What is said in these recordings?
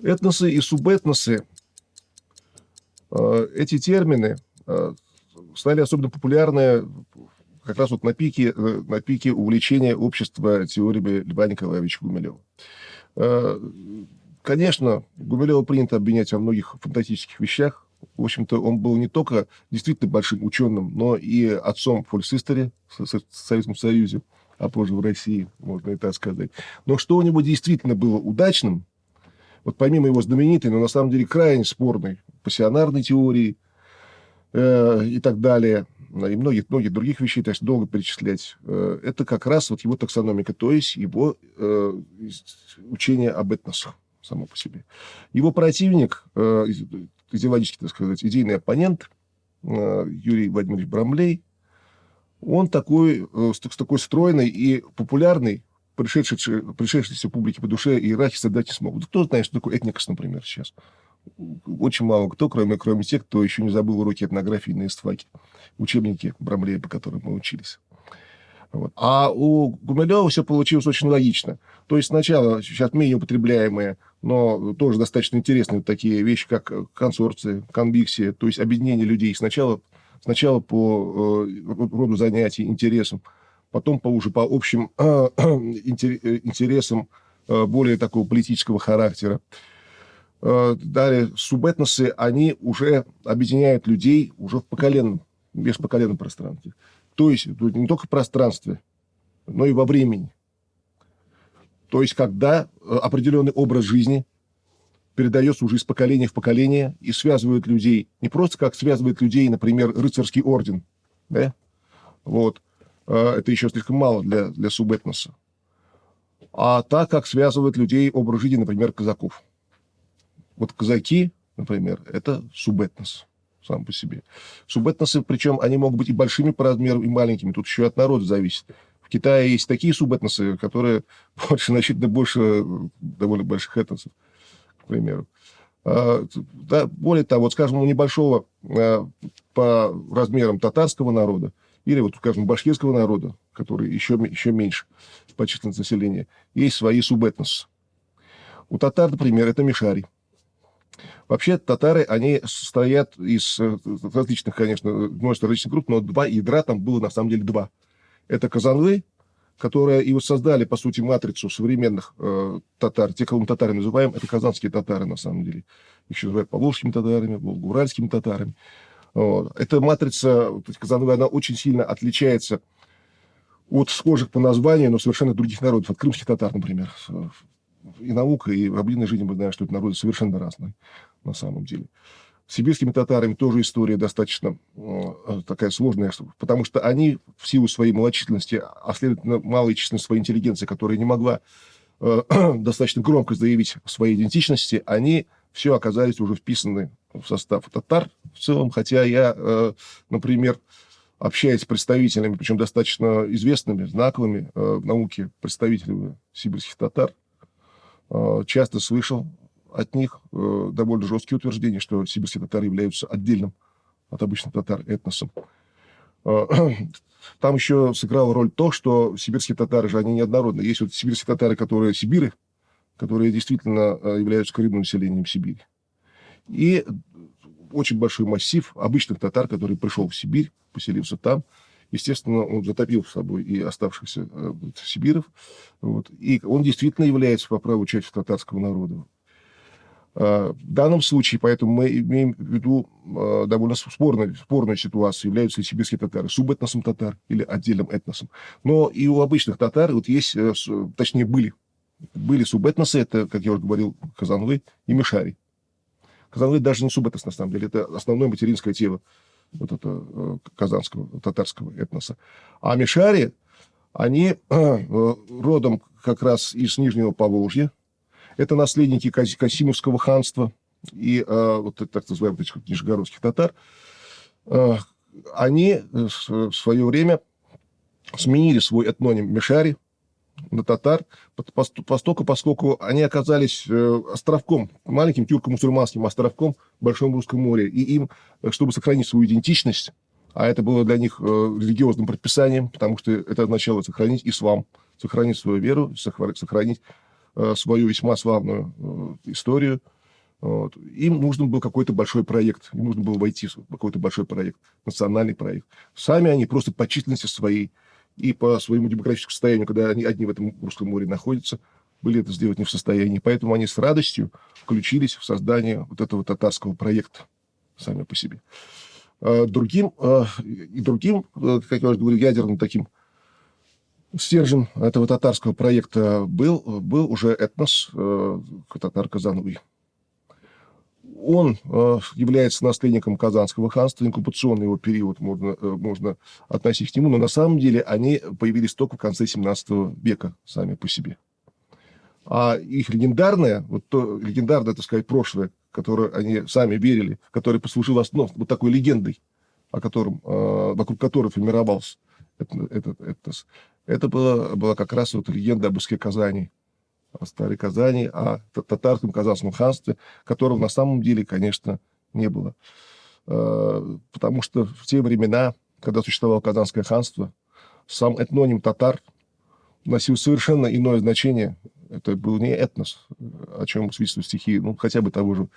Этносы и субэтносы, эти термины стали особенно популярны как раз вот на пике увлечения общества теориями Льва Николаевича Гумилева. Конечно, Гумилева принято обвинять во многих фантастических вещах. В общем-то, он был не только действительно большим ученым, но и отцом фольклористики в Советском Союзе, а позже в России, можно и так сказать. Но что у него действительно было удачным, вот помимо его знаменитой, но на самом деле крайне спорной пассионарной теории и так далее, и многих других вещей, то есть долго перечислять, это как раз вот его таксономика, то есть его учение об этносах само по себе. Его противник, идеологически, так сказать, идейный оппонент Юрий Владимирович Брамлей, он такой, с такой стройной и популярной, пришедшейся публике по душе иерархии создать не смог. Да кто знает, что такое этникос, например, сейчас? Очень мало кто, кроме тех, кто еще не забыл уроки этнографии на истфаке, учебники Брамлея, по которым мы учились. Вот. А у Гумилева все получилось очень логично. То есть сначала, сейчас менее употребляемые, но тоже достаточно интересные такие вещи, как консорции, конвиксия, то есть объединение людей сначала по роду занятий, интересам, потом уже по общим интересам более такого политического характера. Далее субэтносы, они уже объединяют людей уже в межпоколенном пространстве. То есть не только в пространстве, но и во времени. То есть когда определенный образ жизни передается уже из поколения в поколение и связывает людей, не просто как связывает людей, например, рыцарский орден, да? Вот. Это еще слишком мало для субэтноса. А так, как связывает людей образ жизни, например, казаков. Вот казаки, например, это субэтнос сам по себе. Субэтносы, причем они могут быть и большими по размеру, и маленькими. Тут еще от народа зависит. В Китае есть такие субэтносы, которые значительно больше довольно больших этносов, к примеру. Да, более того, вот, скажем, у небольшого по размерам татарского народа или, вот, скажем, башкирского народа, который еще меньше по численности населения, есть свои субэтносы. У татар, например, это мишари. Вообще татары, они состоят из различных, конечно, множество различных групп, но два ядра там было на самом деле два. Это казанлы, которые и вот создали, по сути, матрицу современных татар. Те, кого мы татары называем, это казанские татары, на самом деле. Их еще называют поволжскими татарами, уральскими татарами. Вот. Эта матрица, казанлы, она очень сильно отличается от схожих по названию, но совершенно других народов. От крымских татар, например. И наука, и в обыденной жизни мы знаем, что это народы совершенно разные на самом деле. С сибирскими татарами тоже история достаточно такая сложная, потому что они в силу своей малочисленности, а следовательно малой численности своей интеллигенции, которая не могла достаточно громко заявить о своей идентичности, они все оказались уже вписаны в состав татар в целом, хотя я, например, общаясь с представителями, причем достаточно известными, знаковыми в науке представителями сибирских татар, часто слышал от них довольно жесткие утверждения, что сибирские татары являются отдельным от обычных татар этносом. Там еще сыграла роль то, что сибирские татары же, они неоднородны. Есть вот сибирские татары, которые сибиры, которые действительно являются коренным населением Сибири. И очень большой массив обычных татар, который пришел в Сибирь, поселился там. Естественно, он затопил с собой и оставшихся сибиров. Вот. И он действительно является по праву частью татарского народа. В данном случае, поэтому мы имеем в виду довольно спорную ситуацию, являются ли сибирские татары субэтносом татар или отдельным этносом. Но и у обычных татар вот есть, точнее, были субэтносы, это, как я уже говорил, казанлы и мишари. Казанлы даже не субэтнос, на самом деле, это основное материнское тело вот это казанского, татарского этноса. А мишари, они родом как раз из Нижнего Поволжья. Это наследники Касимовского ханства и вот так называемых нижегородских татар. Они в свое время сменили свой этноним мишари на татар, поскольку они оказались островком, маленьким тюрко-мусульманским островком в Большом Русском море. И им, чтобы сохранить свою идентичность, а это было для них религиозным предписанием, потому что это означало сохранить ислам, сохранить свою веру, сохранить свою весьма славную историю. Вот. Им нужен был какой-то большой проект, им нужно было войти в какой-то большой проект, национальный проект. Сами они просто по численности своей и по своему демографическому состоянию, когда они одни в этом Русском море находятся, были это сделать не в состоянии. Поэтому они с радостью включились в создание вот этого татарского проекта сами по себе. Другим, как я уже говорил, ядерным таким стержнем этого татарского проекта был уже этнос татар-казановый. Он является наследником Казанского ханства, инкубационный его период можно относить к нему, но на самом деле они появились только в конце 17 века сами по себе. А их легендарное, так сказать, прошлое, которое они сами верили, которое послужило основой, вот такой легендой, вокруг которой формировался этот этнос, это была как раз вот легенда об Иске Казани, о Старой Казани, о татарском Казанском ханстве, которого на самом деле, конечно, не было. Потому что в те времена, когда существовало Казанское ханство, сам этноним татар носил совершенно иное значение. Это был не этнос, о чем свидетельствуют стихи, хотя бы того же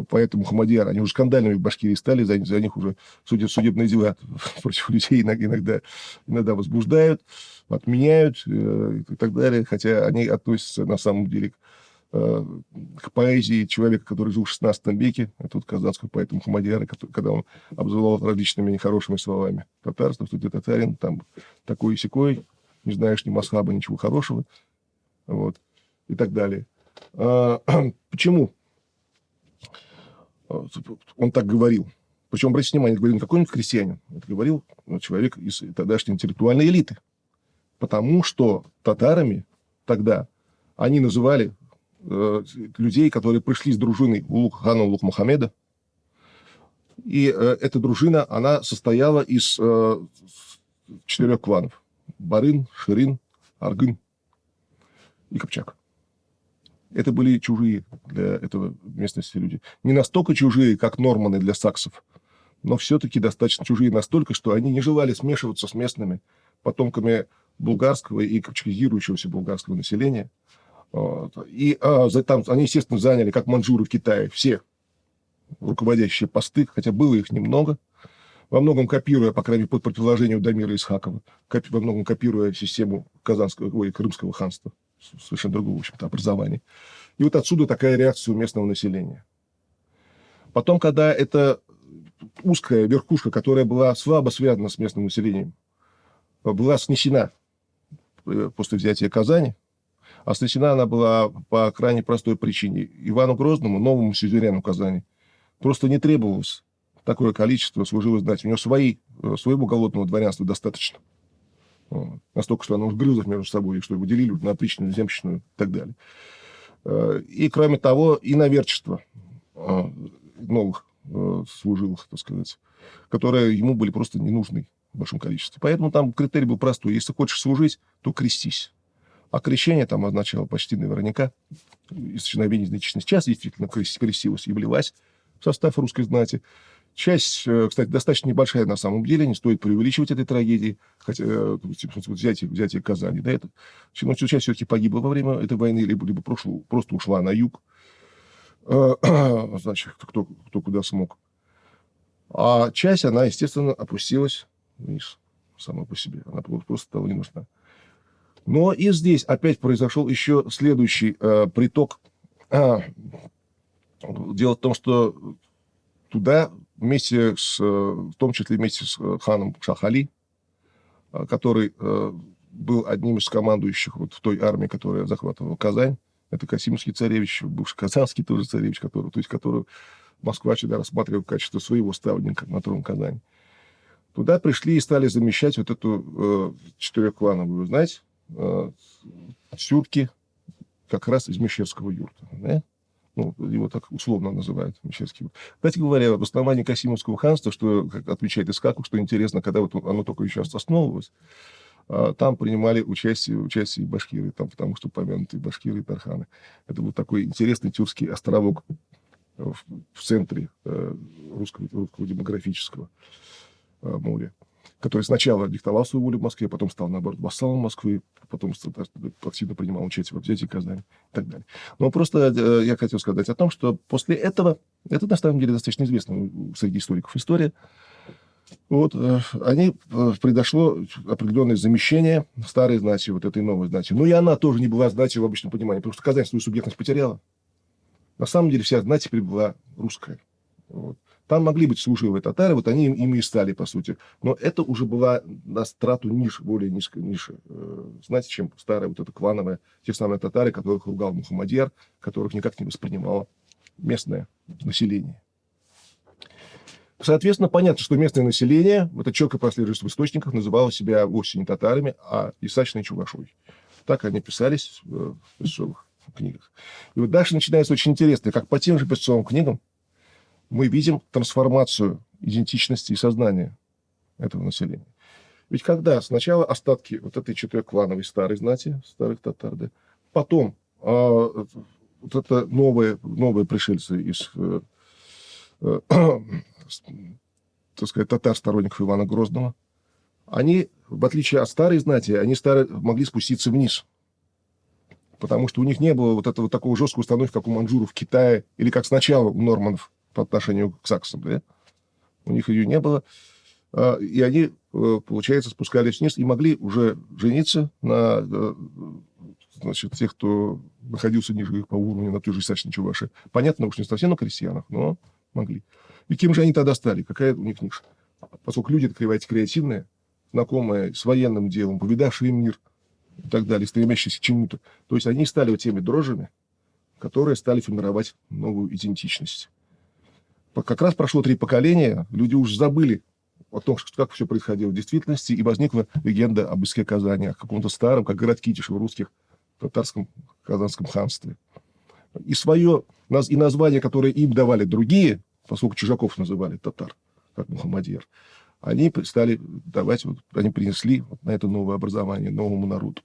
поэта Мухаммадьяра. Они уже скандальными в Башкирии стали, за них уже судебные дела против людей иногда возбуждают, отменяют и так далее. Хотя они относятся на самом деле к поэзии человека, который жил в XVI веке. Это вот казанского поэта Мухаммадьяра, когда он обзывал различными нехорошими словами татарство, что ты татарин, там такой и сякой, не знаешь ни масхаба, ничего хорошего. Вот, и так далее. Почему он так говорил? Причем, обратите внимание, говорил не какой-нибудь крестьянин, это говорил человек из тогдашней интеллектуальной элиты. Потому что татарами тогда они называли людей, которые пришли с дружиной хана Улуг-Мухаммеда. И эта дружина, она состояла из 4 кланов. Барын, Ширин, Аргын и Кыпчак. Это были чужие для этого местности люди. Не настолько чужие, как норманы для саксов, но все-таки достаточно чужие настолько, что они не желали смешиваться с местными потомками булгарского и капчакизирующегося булгарского населения. Вот. И там они, естественно, заняли, как маньчжуры в Китае, все руководящие посты, хотя было их немного, во многом копируя, по крайней мере, под предположением Дамира Исхакова, во многом копируя систему Крымского ханства, совершенно другого, в общем-то, образования. И вот отсюда такая реакция у местного населения. Потом, когда эта узкая верхушка, которая была слабо связана с местным населением, была снесена после взятия Казани, а снесена она была по крайне простой причине. Ивану Грозному, новому сюзерену Казани, просто не требовалось такое количество служилых знати. У него своего голодного дворянства достаточно. Настолько, что оно уж грызло между собой, что его делили на отличную, земщину и так далее. И, кроме того, иноверчество новых служилых, так сказать, которые ему были просто не нужны в большом количестве. Поэтому там критерий был простой. Если хочешь служить, то крестись. А крещение там означало почти наверняка исчезновение значительности. Сейчас действительно крестилась и влилась в состав русской знати. Часть, кстати, достаточно небольшая на самом деле, не стоит преувеличивать этой трагедии, хотя взятие Казани, да, часть все-таки погибла во время этой войны, либо просто ушла на юг, значит, кто куда смог. А часть, она, естественно, опустилась вниз сама по себе, она просто стала не нужна. Но и здесь опять произошел еще следующий приток. Дело в том, что туда в том числе вместе с ханом Шах-Али, который был одним из командующих вот в той армии, которая захватывала Казань, это Касимский царевич, бывший Казанский тоже царевич, которого Москва всегда рассматривала в качестве своего ставленника на трон Казани. Туда пришли и стали замещать вот эту четырехклановую, знаете, тюрки как раз из Мещерского юрта, да? Его так условно называют Мещерский юрт. Кстати говоря, в основании Касимовского ханства, что, как отвечает Искаков, что интересно, когда вот оно только еще основывалось, там принимали участие и башкиры, потому что упомянутые башкиры и тарханы. Это был такой интересный тюркский островок в центре русского демографического моря. который сначала диктовал свою волю в Москве, потом стал, наоборот, вассалом Москвы, потом активно принимал участие в взятии Казани и так далее. Но просто я хотел сказать о том, что после этого, это на самом деле достаточно известно среди историков история, вот, произошло определенное замещение старой знати, вот этой новой знати. Но и она тоже не была знатью в обычном понимании, потому что Казань свою субъектность потеряла. На самом деле вся знать теперь была русская. Вот. Там могли быть служивые татары, вот они ими и стали, по сути. Но это уже была на страту ниже, более низкая ниша знати, чем старая вот эта клановая, те самые татары, которых ругал Мухаммадьяр, которых никак не воспринимало местное население. Соответственно, понятно, что местное население, это четко прослеживается в источниках, называло себя вовсе не татарами, а Исачной Чувашой. Так они писались в песцовых книгах. И вот дальше начинается очень интересно, как по тем же песцовым книгам мы видим трансформацию идентичности и сознания этого населения. Ведь когда сначала остатки вот этой четырехклановой старой знати, старых татар, да, потом вот это новые пришельцы из так сказать, татар-сторонников Ивана Грозного, они, в отличие от старой знати, они могли спуститься вниз. Потому что у них не было вот этого такого жесткого установки, как у маньчжуров в Китае, или как сначала у норманов по отношению к саксам. Да? У них ее не было. И они, получается, спускались вниз и могли уже жениться на значит, тех, кто находился ниже их по уровню, на той же Исачной Чуваши. Понятно, уж не совсем на крестьянах, но могли. И кем же они тогда стали? Какая у них ниша? Поскольку люди, креативные, знакомые с военным делом, повидавшие мир и так далее, стремящиеся к чему-то. То есть они стали вот теми дрожжами, которые стали формировать новую идентичность. Как раз прошло 3 поколения, люди уже забыли о том, как все происходило в действительности, и возникла легенда об Иске Казани, о каком-то старом, как город Китиш в русских татарском Казанском ханстве. И название, которое им давали другие, поскольку чужаков называли татар, как Мухаммадьяр, они стали давать, они принесли на это новое образование, новому народу,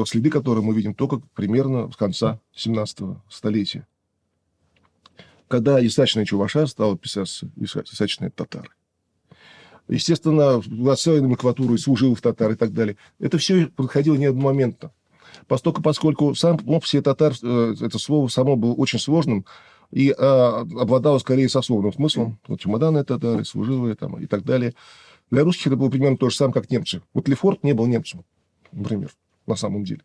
следы которого мы видим только примерно с конца 17-го столетия, когда Исачная Чуваша стала писаться Исачные татары. Естественно, отсылая номенклатуру и служилых татар и так далее. Это все происходило не одномоментно. Поскольку сам все татар, это слово само было очень сложным и обладало скорее сословным смыслом. Вот чемоданные татары, служилые там, и так далее. Для русских это было примерно то же самое, как немцы. Вот Лефорт не был немцем, например, на самом деле.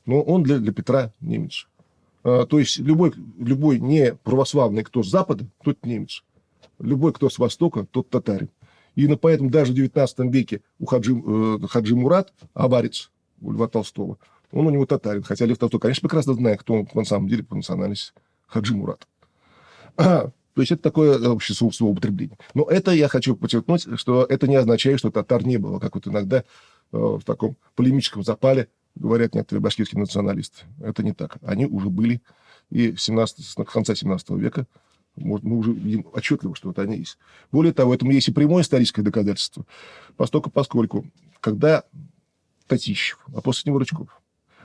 Но он для Петра немец. То есть любой не православный, кто с запада, тот немец. Любой, кто с востока, тот татарин. И поэтому даже в 19 веке у Хаджи Мурат, аварец у Льва Толстого, он у него татарин. Хотя Лев Толстой, конечно, прекрасно знает, кто он на самом деле по национальности. Хаджи Мурат. То есть это такое общее словоупотребление. Но это я хочу подчеркнуть, что это не означает, что татар не было, как вот иногда в таком полемическом запале говорят некоторые башкирские националисты. Это не так. Они уже были. И с конца 17 века мы уже видим отчетливо, что вот они есть. Более того, этому есть и прямое историческое доказательство. Поскольку, когда Татищев, а после него Рычков,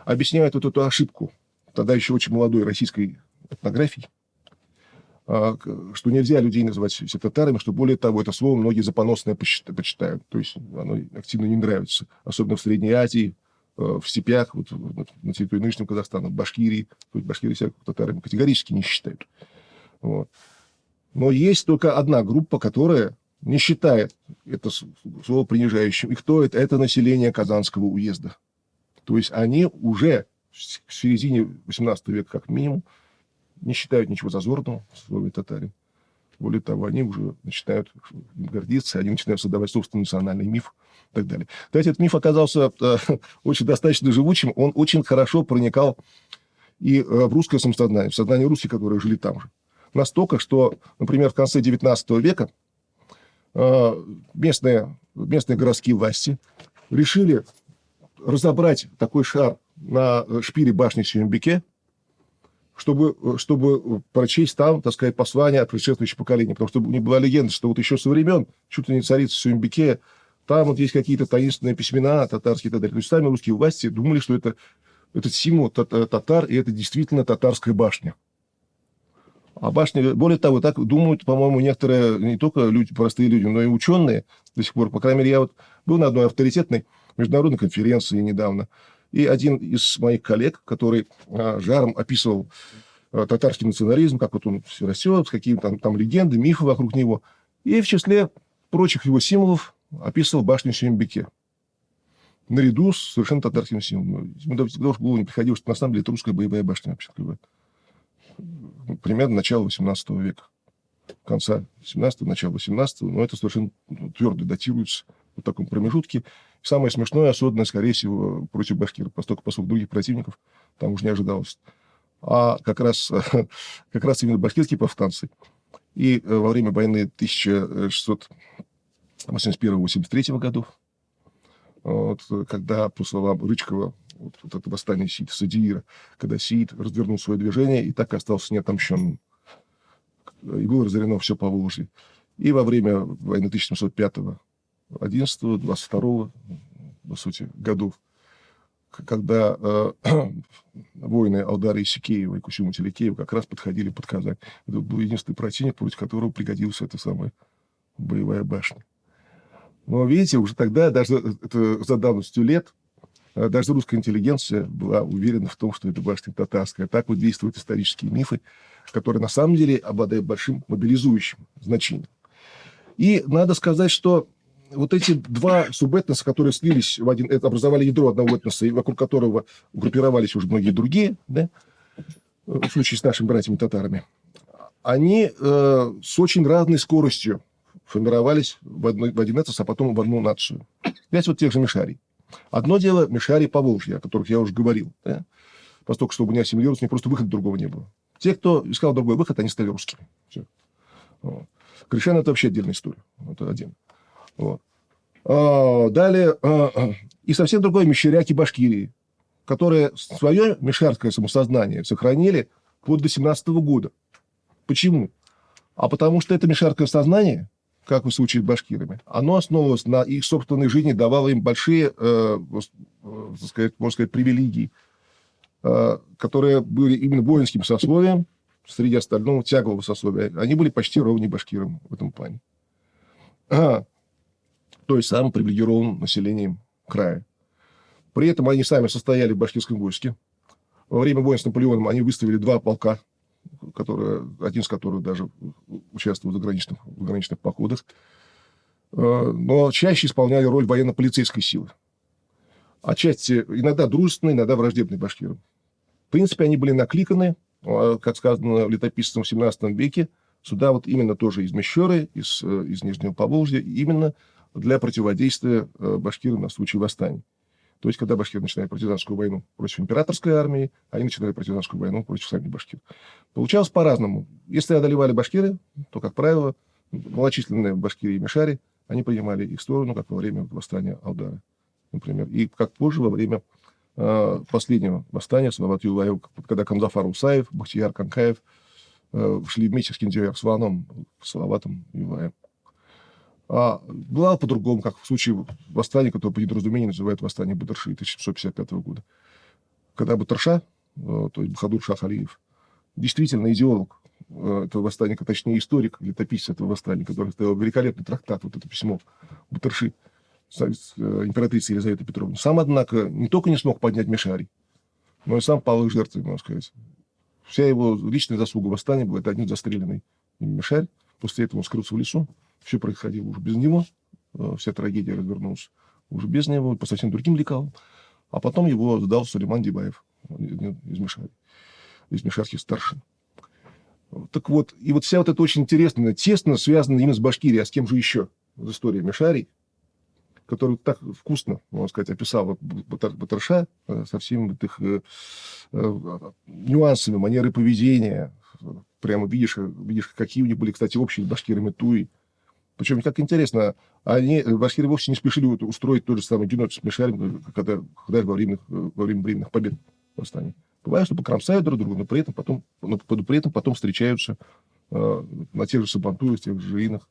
объясняют вот эту ошибку, тогда еще очень молодой российской этнографии, что нельзя людей называть все татарами, что более того, это слово многие за поносное почитают. То есть оно активно не нравится. Особенно в Средней Азии, в степях, вот, на территории нынешнего Казахстана, в Башкирии. То есть Башкирии себя татарами категорически не считают. Вот. Но есть только одна группа, которая не считает это слово принижающим. И кто это? Это население Казанского уезда. То есть они уже в середине 18 века, как минимум, не считают ничего зазорного в слове татарин. Более того, они уже начинают гордиться, они начинают создавать собственный национальный миф и так далее. Кстати, этот миф оказался очень достаточно живучим, он очень хорошо проникал и в русское самосознание, в сознание русских, которые жили там же. Настолько, что, например, в конце 19 века местные городские власти решили разобрать такой шар на шпиле башни Сюембике, чтобы прочесть там, так сказать, послание от предшествующего поколения. Потому что у них была легенда, что вот еще со времен чуть ли не царицы Сюембике, там вот есть какие-то таинственные письмена татарские и так далее. То есть сами русские власти думали, что это символ татар, и это действительно татарская башня. А башни, более того, так думают, по-моему, некоторые, не только люди, простые люди, но и ученые до сих пор. По крайней мере, я вот был на одной авторитетной международной конференции недавно, и один из моих коллег, который жаром описывал татарский национализм, как вот он все растет, какие там легенды, мифы вокруг него, и в числе прочих его символов описывал башню Сюембике. Наряду с совершенно татарским символом. Ему даже в голову не приходило, что на самом деле это русская боевая башня вообще. Примерно начало 18 века. Конца 17-го, начала 18-го. Но это совершенно твердо датируется в таком промежутке. И самое смешное, особенно, скорее всего, против башкиров. Поскольку других противников там уже не ожидалось. А как раз именно башкирские повстанцы. И во время войны 1681-83 годов, вот, когда, по словам Рычкова, вот это восстание Сиита Садиира, когда Сиит развернул свое движение и так и остался неотомщенным. И было разорено все Поволжье. И во время войны 1705-го, 11-го, 22-го, по сути, годов, когда воины Алдара Исикеева и Кусюма Телекеева как раз подходили под Казань. Это был единственный противник, против которого пригодилась эта самая боевая башня. Но, видите, уже тогда, даже это за давностью лет, даже русская интеллигенция была уверена в том, что это башня татарская. Так вот действуют исторические мифы, которые на самом деле обладают большим мобилизующим значением. И надо сказать, что вот эти два субэтноса, которые слились в один, это образовали ядро одного этноса, и вокруг которого группировались уже многие другие, да, в случае с нашими братьями-татарами, они с очень разной скоростью формировались в один этнос, а потом в одну нацию. Взять вот тех же мишарий. Одно дело мишарий Поволжья, о которых я уже говорил. Да? Поскольку, чтобы не ассимилироваться, у них просто выхода другого не было. Те, кто искал другой выход, они стали русскими. Все. Вот. Крещан – это вообще отдельная история. Это один. Вот. Далее, и совсем другой мещеряки Башкирии, которые свое мишарское самосознание сохранили вплоть до 17 года. Почему? А потому что это мишарское сознание, как в случае с башкирами, оно основывалось на их собственной жизни, давало им большие, можно сказать, привилегии, которые были именно воинским сословием, среди остального тяглого сословия. Они были почти ровнее башкирам в этом плане. То есть самым привилегированным населением края. При этом они сами состояли в башкирском войске. Во время войн с Наполеоном они выставили 2 полка, один из которых даже участвовал в заграничных походах, но чаще исполняли роль военно-полицейской силы. Отчасти иногда дружественной, иногда враждебной башкирам. В принципе, они были накликаны, как сказано летописцем в 17 веке, сюда вот именно тоже из Мещеры, из Нижнего Поволжья, именно для противодействия башкирам на случай восстаний. То есть, когда башкиры начинали партизанскую войну против императорской армии, они начинали партизанскую войну против самих башкир. Получалось по-разному. Если одолевали башкиры, то, как правило, малочисленные башкиры и мишари, они принимали их сторону, как во время восстания Алдара, например. И как позже, во время последнего восстания Салават-Юлаева, когда Камзафар Усаев, Бахтияр Канкаев шли вместе с Киндиярсваном, Салаватом Юлаевым. А было по-другому, как в случае восстания, которое по недоразумению называют восстание Батырши 1755 года. Когда Батырша, то есть Бахадур Шах Алиев, действительно идеолог этого восстания, точнее историк, летописец этого восстания, который сделал великолепный трактат, вот это письмо Батырши, императрицы Елизаветы Петровны, сам, однако, не только не смог поднять мишарий, но и сам пал их жертвой, можно сказать. Вся его личная заслуга восстания была, это один застреленный мишарь. После этого он скрылся в лесу. Все происходило уже без него. Вся трагедия развернулась уже без него, по совсем другим лекалам. А потом его сдал Сулейман Дибаев из мишарей, из мишарских старшин. Так вот, и вот вся вот эта очень интересная, тесно связана именно с Башкирией, а с кем же еще? История мишарий, которую так вкусно, можно сказать, описал Батырша со всеми их нюансами, манерой поведения. Прямо видишь, какие у них были, кстати, общие с башкирами туи. Причем, как интересно, башкиры вовсе не спешили устроить тот же самый геноцид с мишарем, когда во время временных побед в восстании. Бывает, что покромсают друг друга, но при этом потом встречаются на тех же сабантуях, тех же жиинах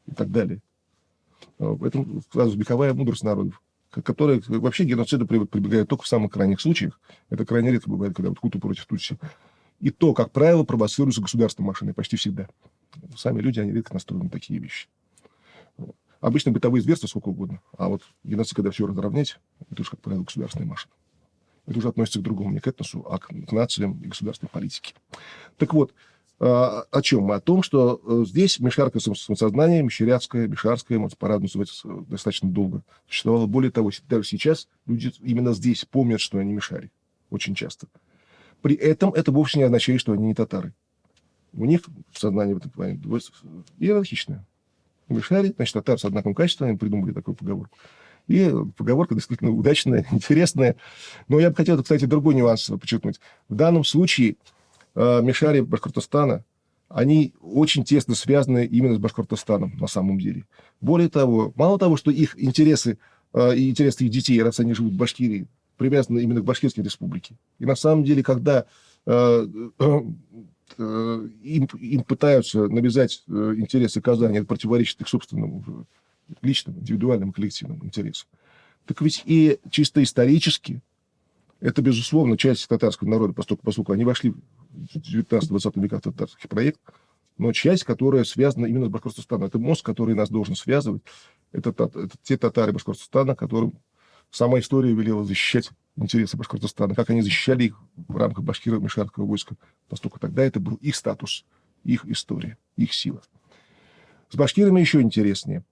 и так далее. В этом сразу вековая мудрость народов, которая вообще к геноциду прибегает только в самых крайних случаях. Это крайне редко бывает, когда вот хуту против тутси И то, как правило, провоцируется государственной машиной почти всегда. Сами люди, они редко настроены на такие вещи. Обычно бытовые зверства сколько угодно. А вот геноцид, когда все разровнять, это уж, как правило, государственная машина. Это уже относится к другому, не к этносу, а к нациям и государственной политике. Так вот, о чем мы? О том, что здесь мишарское самосознание, мещерятское, мишарское, может, по-разному называется, достаточно долго существовало. Более того, даже сейчас люди именно здесь помнят, что они мишари. Очень часто. При этом это вовсе не означает, что они не татары. У них сознание в этом плане иерархичное. Мишари, значит, татар с одинаковым качеством, они придумали такую поговорку. И поговорка действительно удачная, интересная. Но я бы хотел, кстати, другой нюанс подчеркнуть. В данном случае мишари Башкортостана, они очень тесно связаны именно с Башкортостаном на самом деле. Более того, мало того, что их интересы и интересы их детей, раз они живут в Башкирии, привязаны именно к Башкирской республике. И на самом деле, когда им пытаются навязать интересы Казани, это противоречит их собственным личным, индивидуальным, коллективным интересам. Так ведь и чисто исторически это, безусловно, часть татарского народа, поскольку они вошли в 19-20 веках в татарский проект, но часть, которая связана именно с Башкортостаном. Это мост, который нас должен связывать. Это те татары Башкортостана, которым сама история велела защищать интересы Башкортостана, как они защищали их в рамках башкиро-мишарского войска, поскольку тогда это был их статус, их история, их сила. С башкирами еще интереснее.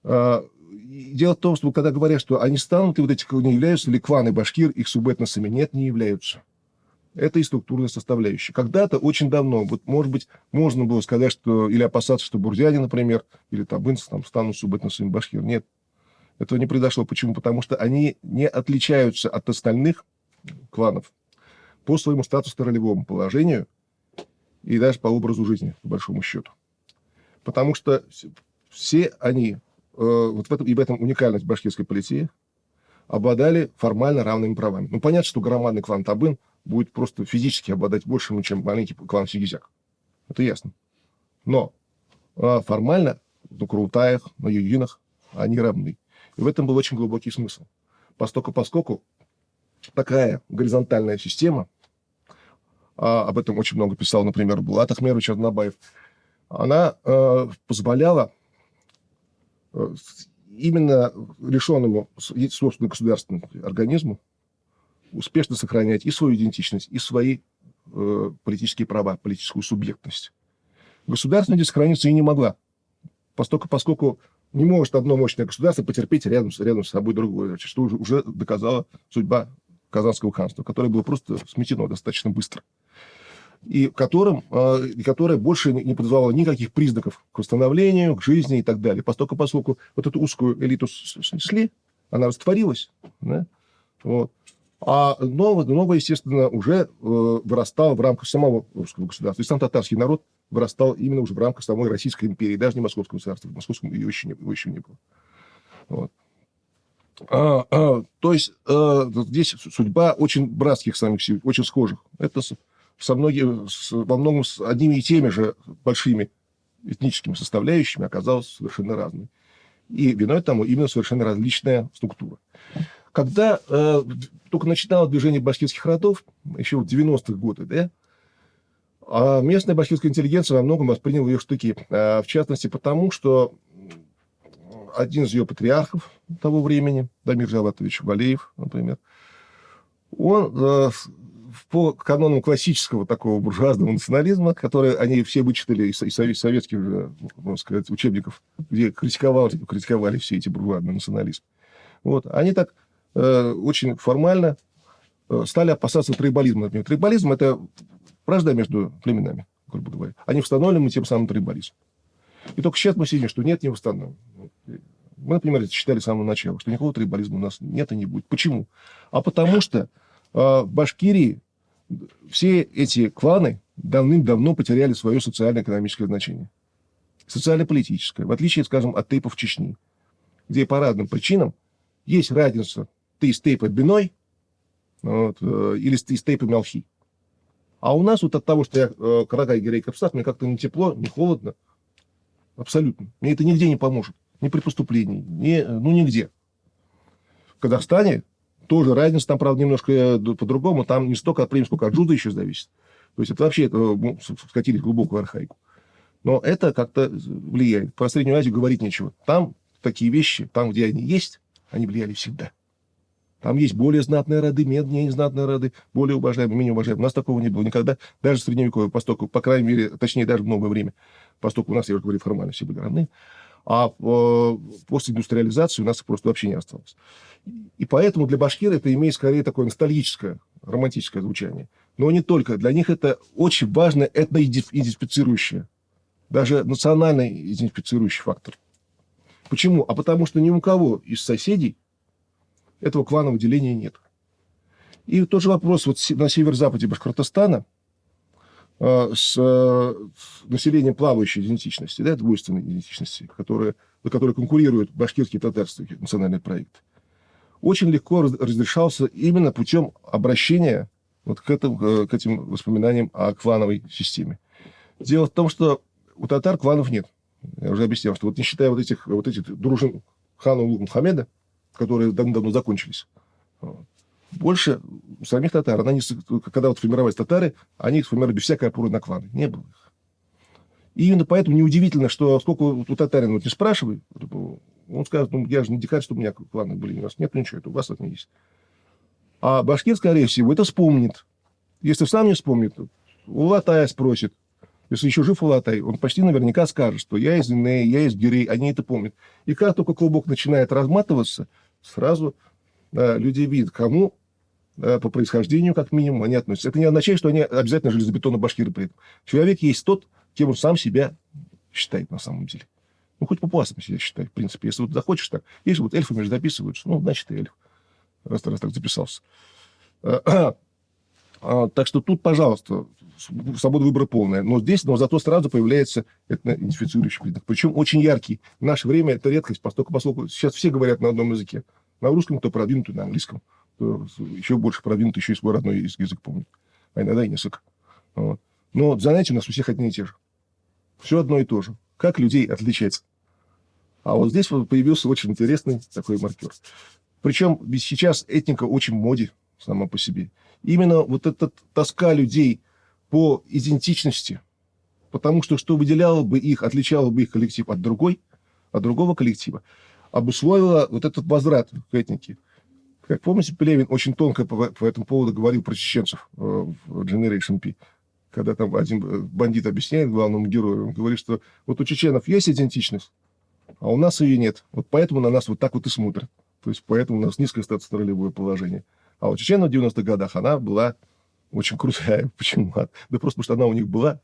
Дело в том, что когда говорят, что они станут, и вот эти, не являются ли кланы башкир их субэтносами, нет, не являются. Это и структурная составляющая. Когда-то, очень давно, вот, может быть, можно было сказать, что или опасаться, что бурзяне, например, или табынцы там, станут субэтносами башкир. Нет, этого не произошло. Почему? Потому что они не отличаются от остальных кланов по своему статусу-ролевому положению и даже по образу жизни, по большому счету. Потому что все они, вот в этом уникальность башкирской политеи, обладали формально равными правами. Ну, понятно, что громадный клан Табын будет просто физически обладать большим, чем маленький клан Сигизяк. Это ясно. Но формально на Курултаях, на Юдинах они равны. И в этом был очень глубокий смысл. Поскольку такая горизонтальная система, об этом очень много писал, например, Булат Ахмерович Азнабаев, она позволяла именно лишенному собственного государственного организму успешно сохранять и свою идентичность, и свои политические права, политическую субъектность. Государственность здесь сохраниться и не могла, поскольку не может одно мощное государство потерпеть рядом с собой другое, что уже доказала судьба Казанского ханства, которое было просто сметено достаточно быстро. И которое больше не подавало никаких признаков к восстановлению, к жизни и так далее. Поскольку вот эту узкую элиту снесли, она растворилась. Да? Вот. А новое, естественно, уже вырастало в рамках самого русского государства. И сам татарский народ вырастал именно уже в рамках самой Российской империи, даже не Московского царства. В Московском ее еще не было. Вот. То есть здесь судьба очень братских самих себе, очень схожих. Это во многом с одними и теми же большими этническими составляющими оказалась совершенно разной. И виной тому именно совершенно различная структура. Когда только начиналось движение башкирских родов, еще в 90-х годах, да, местная башкирская интеллигенция во многом восприняла ее в штыки. В частности, потому что один из ее патриархов того времени, Дамир Джаватович Валеев, например, он по канонам классического такого буржуазного национализма, который они все вычитали из советских, можно сказать, учебников, где критиковали все эти буржуазные национализмы. Вот. Они так очень формально стали опасаться трибализма. Например, трибализм – это вражда между племенами, грубо говоря. Они восстановлены тем самым трибализм. И только сейчас мы сидим, что нет, не восстановим. Мы, например, это считали с самого начала, что никакого трибализма у нас нет и не будет. Почему? А потому что в Башкирии все эти кланы давным-давно потеряли свое социально-экономическое значение. Социально-политическое. В отличие, скажем, от тейпов Чечни, где по разным причинам есть разница. Ты из тейпа Биной вот, или ты из тейпа Мялхи. А у нас вот от того, что я Карагай Герей Капстат, мне как-то не тепло, не холодно. Абсолютно. Мне это нигде не поможет. Ни при поступлении, нигде. В Казахстане тоже разница, там, правда, немножко по-другому. Там не столько от племени, сколько от джуда еще зависит. То есть это вообще скатились в глубокую архаику. Но это как-то влияет. Про Среднюю Азию говорить нечего. Там такие вещи, там, где они есть, они влияли всегда. Там есть более знатные роды, менее знатные роды, более уважаемые, менее уважаемые. У нас такого не было никогда. Даже в средневековье, поскольку, по крайней мере, точнее, даже в новое время, поскольку у нас, я уже говорю, формально все были равны, а после индустриализации у нас просто вообще не осталось. И поэтому для башкир это имеет скорее такое ностальгическое, романтическое звучание. Но не только. Для них это очень важный этноидентифицирующий, даже национально идентифицирующий фактор. Почему? А потому что ни у кого из соседей этого кланового деления нет. И тот же вопрос вот на северо-западе Башкортостана с населением плавающей идентичности, да, двойственной идентичности, за которой конкурируют башкирские и татарские национальные проекты, очень легко разрешался именно путем обращения вот к этим воспоминаниям о клановой системе. Дело в том, что у татар кланов нет. Я уже объяснял, что вот не считая вот этих дружин хана Улуг Мухаммеда, которые давно закончились, больше у самих татар, когда вот формировались татары, они их формировали без всякой опоры на кланы. Не было их. И именно поэтому неудивительно, что сколько у татарина вот не спрашивай, он скажет, я же не дикарь, что у меня кланы были. У нас нет ничего, это у вас это не есть. А башкир, скорее всего, это вспомнит. Если сам не вспомнит, у Латая спросит. Если еще жив Улатай, он почти наверняка скажет, что я из Инеи, я из Гирей, они это помнят. И как только клубок начинает разматываться, сразу люди видят, кому по происхождению, как минимум, они относятся. Это не означает, что они обязательно железобетонно-башкиры при этом. Человек есть тот, кем он сам себя считает на самом деле. Ну, хоть папуасом себя считает, в принципе. Если вот захочешь так. Есть вот эльфами же записываются. Ну, значит, ты эльф. Раз так записался. Так что тут, пожалуйста, свобода выбора полная. Но здесь, зато сразу появляется этноидентифицирующий признак. Причем очень яркий. В наше время это редкость, поскольку сейчас все говорят на одном языке. На русском, кто продвинутый, на английском. Кто еще больше продвинутый, еще и свой родной язык помнит. А иногда и язык. Вот. Но занятия у нас у всех одни и те же. Все одно и то же. Как людей отличать? А вот здесь появился очень интересный такой маркер. Причем ведь сейчас этника очень в моде сама по себе. Именно вот эта тоска людей по идентичности, потому что выделяло бы их, отличало бы их коллектив от другого коллектива, обусловило вот этот возврат к этнике. Как помните, Пелевин очень тонко по этому поводу говорил про чеченцев в Generation P. Когда там один бандит объясняет главному герою, он говорит, что вот у чеченцев есть идентичность, а у нас ее нет. Вот поэтому на нас вот так вот и смотрят. То есть поэтому у нас низкое статус-ролевое положение. А у чеченцев в 90-х годах она была очень крутая. Почему? Да просто потому, что она у них была,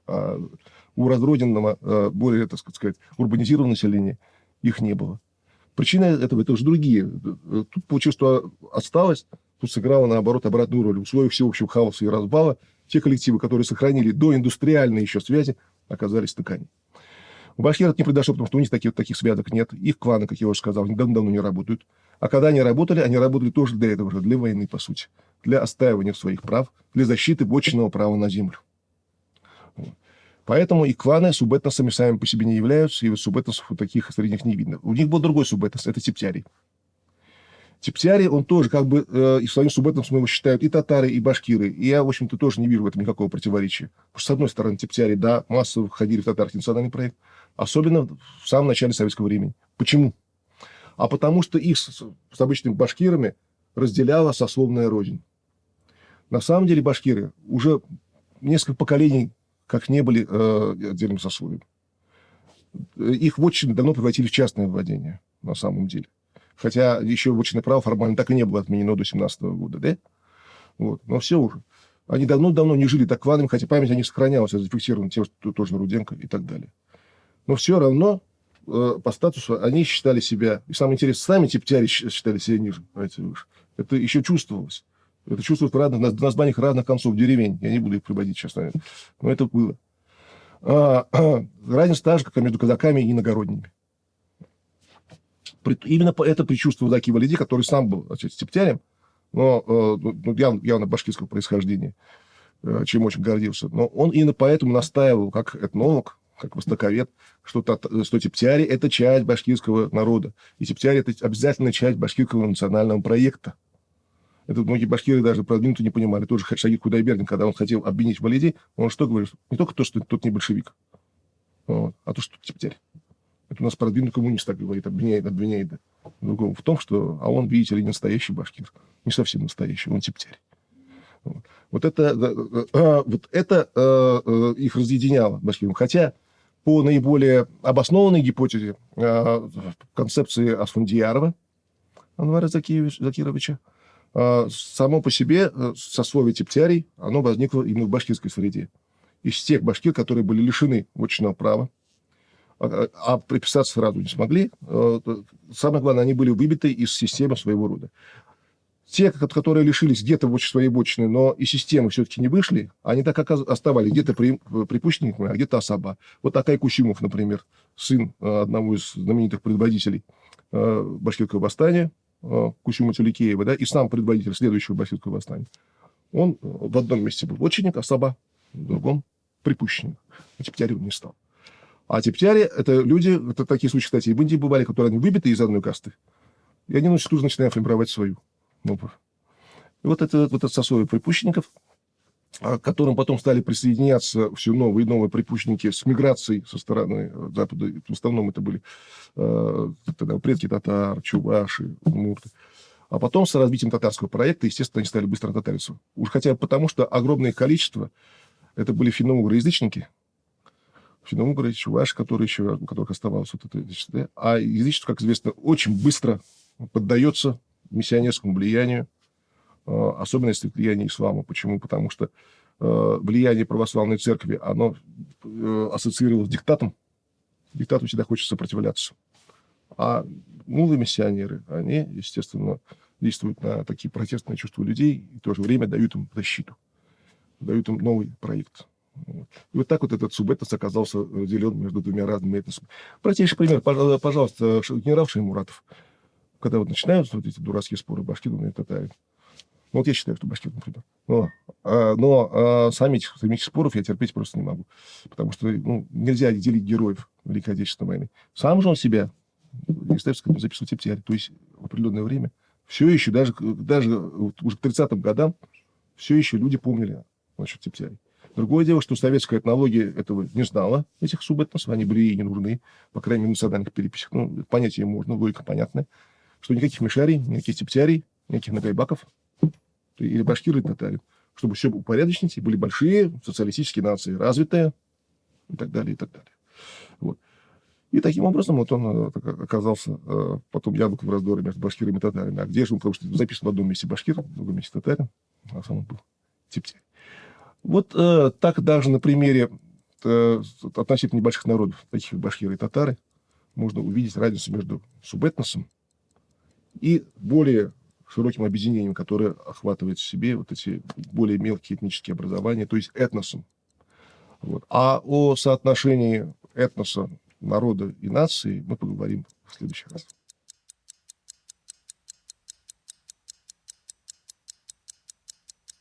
а у разроденного, более, так сказать, урбанизированного населения их не было. Причины этого это уже другие. Тут получилось, что отсталость, тут сыграла, наоборот, обратную роль. В условиях всеобщего хаоса и развала те коллективы, которые сохранили доиндустриальные еще связи, оказались в стыкании. У башкир это не произошло, потому что у них таких связок нет. Их кланы, как я уже сказал, давно не работают. А когда они работали тоже для этого же, для войны, по сути. Для отстаивания своих прав, для защиты вотчинного права на землю. Вот. Поэтому и кланы субэтносами сами по себе не являются, и субэтносов таких среди них не видно. У них был другой субэтнос, это типтярий. Типтярий, он тоже как бы и своим субэтносом его считают и татары, и башкиры. И я, в общем-то, тоже не вижу в этом никакого противоречия. Потому что, с одной стороны, типтярий, да, массово входили в татарский национальный проект, особенно в самом начале советского времени. Почему? А потому что их с обычными башкирами разделяла сословная родина. На самом деле башкиры уже несколько поколений как не были отдельным сословием. Их вотчины давно превратили в частное владение, на самом деле. Хотя еще вотчинное право формально так и не было отменено до 1917 года, да? Вот. Но все уже. Они давно-давно не жили так кланами, хотя память о них сохранялась, зафиксирована тем, что тоже Руденко и так далее. Но все равно по статусу они считали себя, и самое интересное, сами типтяри считали себя ниже, выше. Это еще чувствовалось. Это чувствуют в названиях разных концов деревень. Я не буду их приводить сейчас, наверное. Но это было. Разница та же, как между казаками и иногородними. Именно это предчувствовал Заки Валиди, который сам был стептярем, но явно башкирского происхождения, чем очень гордился. Но он именно поэтому настаивал, как этнолог, как востоковед, что типтяри – это часть башкирского народа. И типтяри – это обязательная часть башкирского национального проекта. Это многие башкиры даже продвинуты не понимали. Тот же Шагид Худайбердин, когда он хотел обвинить Валиди, он что говорит? Не только то, что тот не большевик, вот, а то, что теперь. Это у нас продвинутый коммунист так говорит, обвиняет другому в том, что, а он, видите ли, не настоящий башкир. Не совсем настоящий, он теперь. Вот это их разъединяло башкирам. Хотя по наиболее обоснованной гипотезе концепции Асфандиярова Анвара Закировича, само по себе сословие тептярий, оно возникло именно в башкирской среде. Из тех башкир, которые были лишены вотчинного права, а приписаться сразу не смогли, самое главное, они были выбиты из системы своего рода. Те, которые лишились где-то своей вотчины, но из системы все-таки не вышли, они так оставались где-то припущенниками, а где-то особа. Вот Акай Кусимов, например, сын одного из знаменитых предводителей башкирского восстания, Кусима Тюликеева, да, и сам предводитель следующего башкирского восстания. Он в одном месте был вотчинник, особа, в другом припущенник. А тептяри он не стал. А тептяри – это люди, это такие случаи, кстати, и в Индии бывали, которые они выбиты из одной касты, и они тут начинают формировать свою. И вот это сословие припущенников, к которым потом стали присоединяться все новые и новые припущенники с миграцией со стороны Запада. В основном это были предки татар, чуваши, удмурты. А потом с развитием татарского проекта, естественно, они стали быстро татариться. Уж хотя бы потому, что огромное количество это были финно-угроязычники, финно-угры, чуваши, у которых оставалось вот это язычество. А язычество, как известно, очень быстро поддается миссионерскому влиянию, особенно если влияние ислама. Почему? Потому что влияние православной церкви, оно ассоциировалось с диктатом. Диктату всегда хочется сопротивляться. А муллы миссионеры, они, естественно, действуют на такие протестные чувства людей и в то же время дают им защиту, дают им новый проект. И вот так вот этот субэтнос оказался разделен между двумя разными этносами. Простейший пример, пожалуйста, генерал Шаймуратов. Когда вот начинаются вот эти дурацкие споры башкиры и татары. Вот я считаю, что башкир, например. Но сами этих споров я терпеть просто не могу. Потому что нельзя делить героев Великой Отечественной войны. Сам же он себя, записывал тептярь. То есть в определенное время все еще, даже уже к 30-м годам, все еще люди помнили насчет тептярей. Другое дело, что советская этнология этого не знала, этих субэтносов. Они были ей не нужны, по крайней мере, в национальных переписях. Понятие можно, логика понятная. Что никаких мишарей, никаких тептярей, никаких нагайбаков, или башкиры, или татары. Чтобы все упорядочить, и были большие социалистические нации, развитые, и так далее, и так далее. Вот. И таким образом вот он оказался потом яблоком в раздоре между башкирами и татарами. А где же он? Потому что записан в одном месте башкир, в другом месте татарин, а сам он был тептярь. Вот так даже на примере относительно небольших народов, таких как башкиры и татары, можно увидеть разницу между субэтносом и более широким объединением, которое охватывает в себе вот эти более мелкие этнические образования, то есть этносом. Вот. А о соотношении этноса, народа и нации мы поговорим в следующий раз.